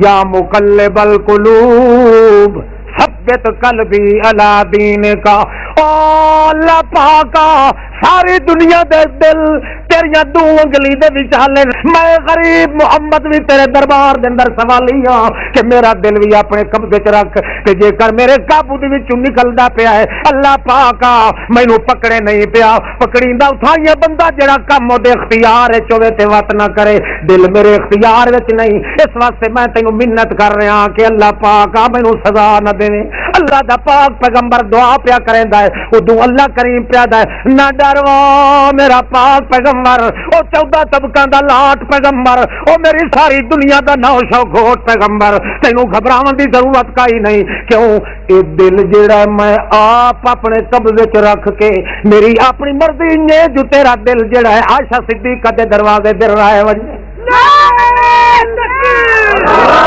یا مقلب القلوب ثبت قلبی علی دینک۔ او اللہ پاکا ساری دنیا دے دل تیریاں دو انگلی دے وچالے، میں غریب محمد بھی تیرے دربار دے اندر سوالی ہاں کہ میرا دل بھی اپنے قبضے چ رکھ، کہ جے کر میرے قابو دے وچوں نکلدا پیا ہے اللہ پاکا مینوں پکڑے نہیں پیا، پکڑیندا اٹھائیے بندہ جڑا کم دے اختیار وچ ہوے تے وت نہ کرے، دل میرے اختیار وچ نہیں، اس واسطے میں تینوں منت کر رہا کہ اللہ پاکا مینوں سزا نہ دے۔ اللہ دا پاک پیغمبر دعا پیا کریندا ہے، ادوں اللہ کریم پیا دا ہے نہ ڈرو میرا پاک پیغمبر، او 14 طبقاں دا لاٹ پیغمبر، او میری ساری دنیا دا 900 گھوٹ پیغمبر، تینوں گھبراون دی ضرورت کائی نہیں، کیوں اے دل جڑا میں آپ اپنے قبضے وچ رکھ کے میری اپنی مرضی نے جو تیرا دل جڑا ہے عائشہ صدیقہ دے دروازے تے رائے وجے